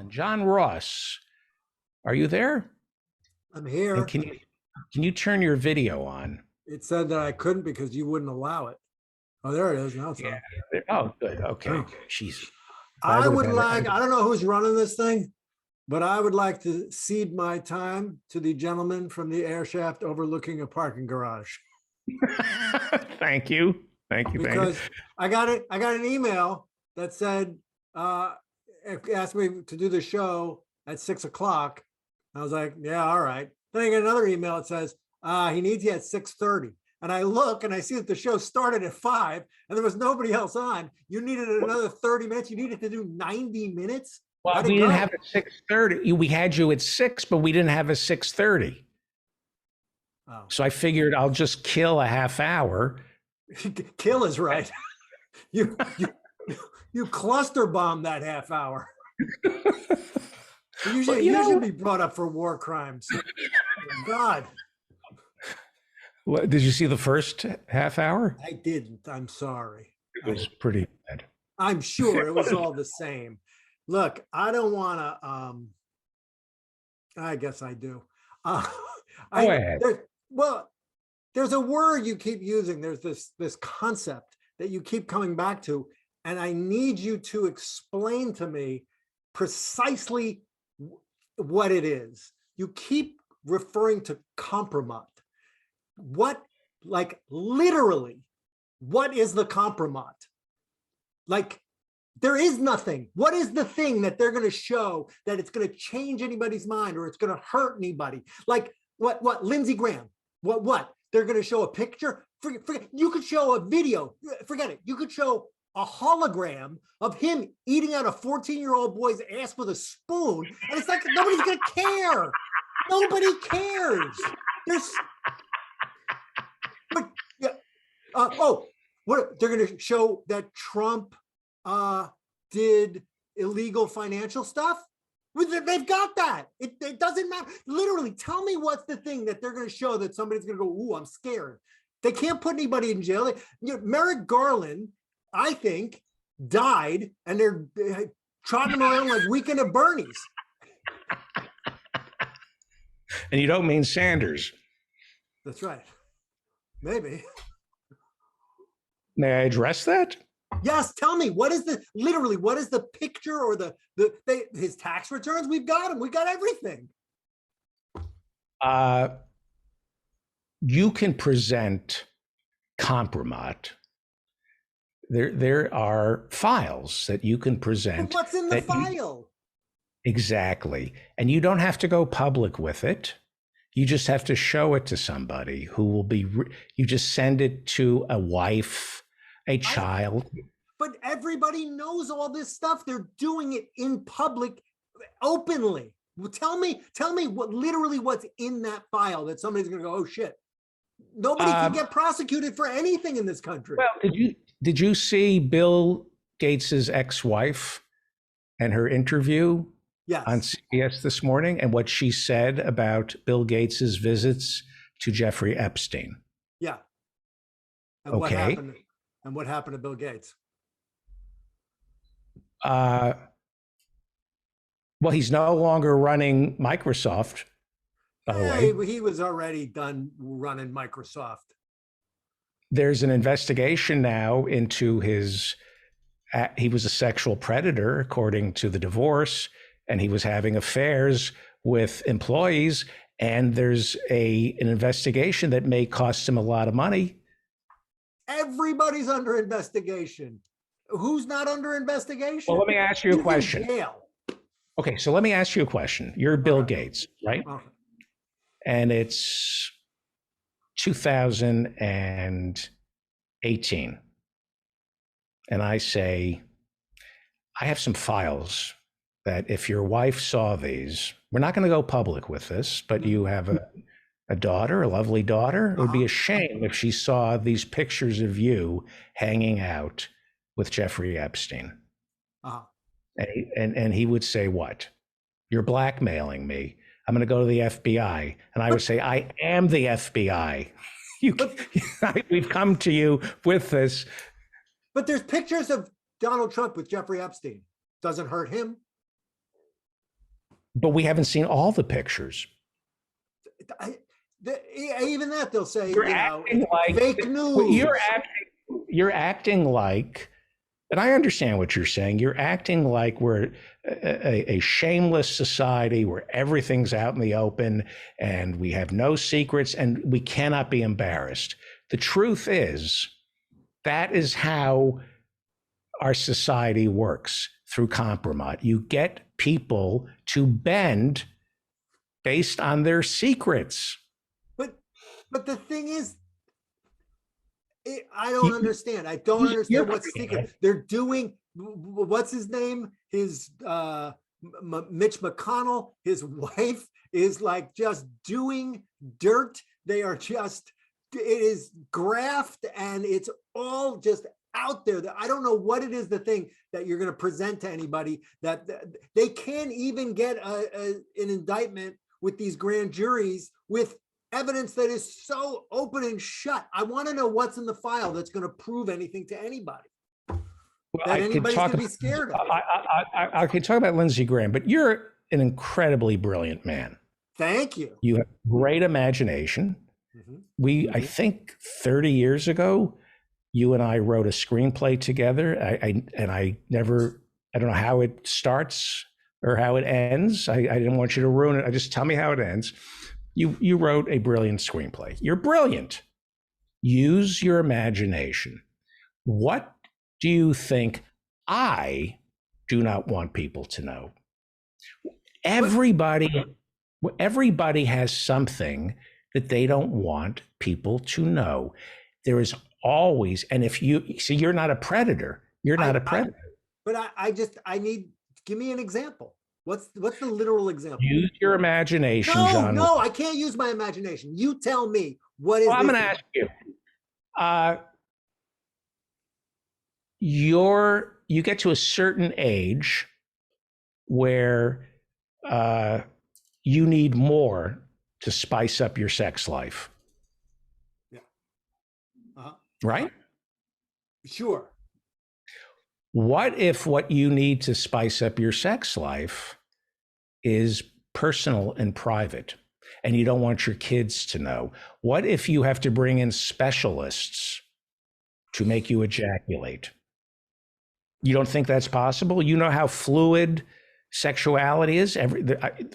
on. John Ross, are you there? I'm And here. can you turn your video on? It said that I couldn't because you wouldn't allow it. Oh, there it is. Now it's Yeah. on. Oh, good. Okay. Oh. Jesus. If I I would have would had like, I don't know who's running this thing, but I would like to cede my time to the gentleman from the air shaft overlooking a parking garage Thank you. Thank you. Thank you. because I got an email that said, it asked me to do the show at 6 o'clock. I was like, yeah, all right. Then I get another email that says, he needs you at 6:30. And I look and I see that the show started at 5 and there was nobody else on. You needed another 30 minutes. You needed to do 90 minutes. Well, How'd it we didn't go? have a 6:30. We had you at 6, but we didn't have a 6:30. Oh, So I figured I'll just kill a half hour. kill is right. You you you cluster bomb that half hour. You Well, should, you should be brought up for war crimes. God, Did you see the first half hour? I didn't. I'm sorry. It was pretty bad. I'm sure it was all the same. Look, I don't want to. I guess I do. Uh, Go ahead. well, there's a word you keep using. There's this concept that you keep coming back to, and I need you to explain to me precisely what it is. You keep referring to compromise. What, like literally, what is the compromise? Like, there is nothing. What is the thing that they're going to show that it's going to change anybody's mind or it's going to hurt anybody? Like what Lindsey Graham, what they're going to show a picture. Forget, you could show a video. Forget it. You could show a hologram of him eating out a 14-year-old boy's ass with a spoon. And it's like, nobody's going to care. Nobody cares. There's, but yeah. What they're going to show that Trump did illegal financial stuff. They've got that. It doesn't matter. Literally, tell me what's the thing that they're going to show that somebody's going to go, ooh, I'm scared. They can't put anybody in jail. Merrick Garland, I think, died, and they're trotting him around like Weekend at Bernie's. And you don't mean Sanders. That's right. Maybe. May I address that? Yes, tell me, what is the picture or his tax returns? We've got them. We got everything. You can present compromise. There are files that you can present. But what's in the file? Exactly. And you don't have to go public with it. You just have to show it to somebody who will be, you just send it to a wife, a child. But everybody knows all this stuff. They're doing it in public, openly. Well, tell me what's in that file that somebody's going to go, oh shit. Nobody can get prosecuted for anything in this country. Well, did you see Bill Gates's ex-wife and her interview? Yes. On CBS this morning, and what she said about Bill Gates's visits to Jeffrey Epstein? Yeah. And okay. What happened to Bill Gates? Well, he's no longer running Microsoft, by the way. He was already done running Microsoft. There's an investigation now into he was a sexual predator, according to the divorce, and he was having affairs with employees, and there's an investigation that may cost him a lot of money. Everybody's under investigation. Who's not under investigation? Well, let me ask you a question. Jail. Okay, so let me ask you a question. You're Bill Gates, right? Okay. And it's 2018. And I say, I have some files that if your wife saw these, we're not going to go public with this, but you have a daughter, a lovely daughter. It would be a shame if she saw these pictures of you hanging out with Jeffrey Epstein. And he would say, what? You're blackmailing me. I'm going to go to the FBI. And I would say, I am the FBI. We've come to you with this. But there's pictures of Donald Trump with Jeffrey Epstein. Doesn't hurt him. but we haven't seen all the pictures. I, even that they'll say, You're you know, acting like fake news. you're acting like, and I understand what you're saying. You're acting like we're a shameless society where everything's out in the open and we have no secrets and we cannot be embarrassed. The truth is, that is how our society works, through compromise. You get people to bend based on their secrets. But the thing is, I don't understand. I don't understand what's secret. They're doing, what's his name? His Mitch McConnell, his wife is like just doing dirt. They are just, it is graft and it's all just out there. That I don't know what it is, the thing that you're going to present to anybody, that they can't even get an indictment with these grand juries with evidence that is so open and shut. I want to know what's in the file that's going to prove anything to anybody. Well, that anybody's going to be scared of. I could talk about Lindsey Graham, but you're an incredibly brilliant man. Thank you. You have great imagination. I think 30 years ago, you and I wrote a screenplay together. I don't know how it starts or how it ends. I didn't want you to ruin it. Just tell me how it ends. You wrote a brilliant screenplay. You're brilliant. Use your imagination. What do you think I do not want people to know? Everybody has something that they don't want people to know. There is always, and if you see, you're not a predator. You're not a predator. I need, give me an example. What's the literal example? Use your imagination, John. No, I can't use my imagination. You tell me what is. Well, I'm going to ask you. You get to a certain age where you need more to spice up your sex life. Yeah. Right? Sure. What if what you need to spice up your sex life is personal and private, and you don't want your kids to know? What if you have to bring in specialists to make you ejaculate? You don't think that's possible? You know how fluid sexuality is?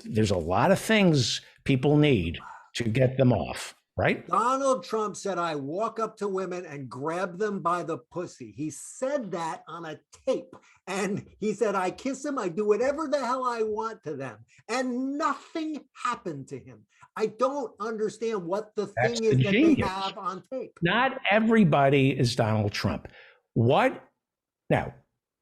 There's a lot of things people need to get them off. Right? Donald Trump said, I walk up to women and grab them by the pussy. He said that on a tape. And he said, I kiss them. I do whatever the hell I want to them. And nothing happened to him. I don't understand what the thing is that they have on tape. Not everybody is Donald Trump. What? Now,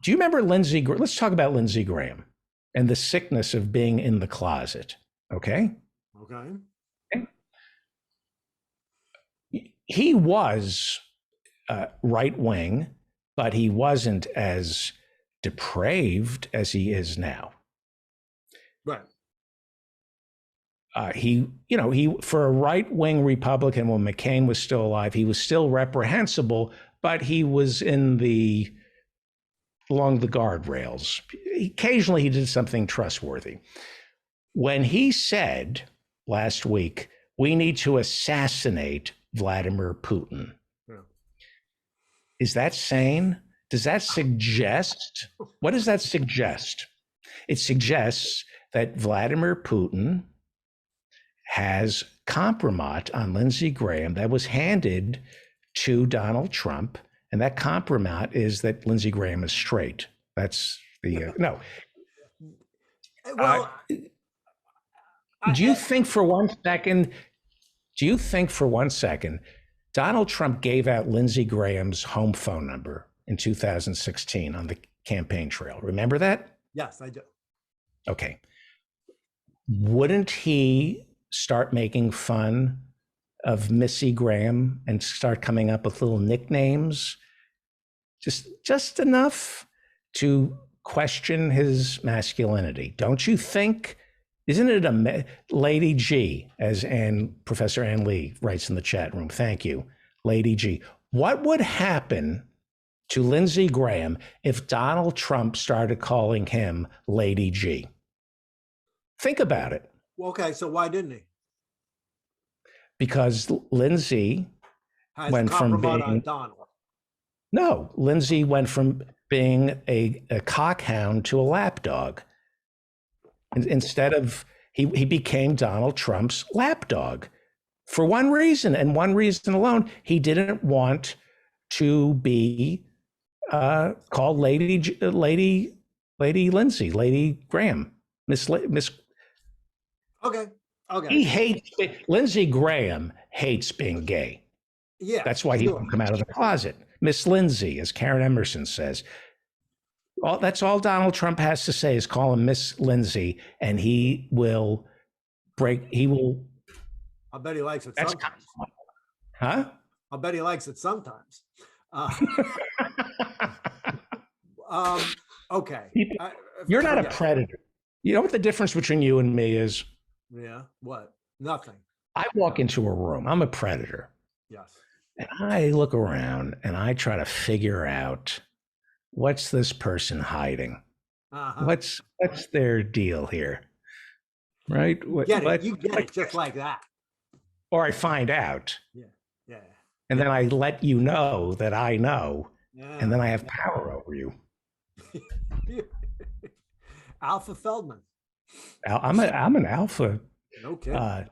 do you remember Lindsey Graham? Let's talk about Lindsey Graham and the sickness of being in the closet. Okay? Okay. He was right wing, but he wasn't as depraved as he is now. Right. He for a right wing Republican, when McCain was still alive, he was still reprehensible, but he was along the guardrails. Occasionally, he did something trustworthy. When he said last week, we need to assassinate Vladimir Putin. Yeah. Is that sane? Does that suggest, what does that suggest? It suggests that Vladimir Putin has compromise on Lindsey Graham that was handed to Donald Trump. And that compromise is that Lindsey Graham is straight. That's the, no. Well, do you think for one second Donald Trump gave out Lindsey Graham's home phone number in 2016 on the campaign trail? Remember that? Yes, I do. Okay. Wouldn't he start making fun of Missy Graham and start coming up with little nicknames? Just enough to question his masculinity. Don't you think? Isn't it Lady G, as Professor Ann Lee writes in the chat room? Thank you, Lady G. What would happen to Lindsey Graham if Donald Trump started calling him Lady G? Think about it. Well, okay, so why didn't he? Because Lindsay Has went from compromise on being Donald. no, Lindsay went from being a cockhound to a lapdog. Instead of he became Donald Trump's lapdog for one reason and one reason alone. He didn't want to be called Lady Lindsay, Lady Graham, Miss. Okay, okay, He hates Lindsey Graham hates being gay. yeah, That's why he sure. won't come out of the closet. Miss Lindsay, as Karen Emerson says. That's all Donald Trump has to say is call him Miss Lindsay, and he will break. He will. I bet he likes it That's sometimes. huh? I bet he likes it sometimes. Uh, okay. You're not a forget it. predator. You know what the difference between you and me is? Yeah. What? Nothing. I walk into a room. I'm a predator, Yes. and I look around and I try to figure out what's this person hiding. Uh-huh. What's their deal here, right? Get it. You get it just like that. Or I find out, Yeah. and then I let you know that I know, Yeah. and then I have power over you. Alpha Feldman. I'm an alpha No kidding.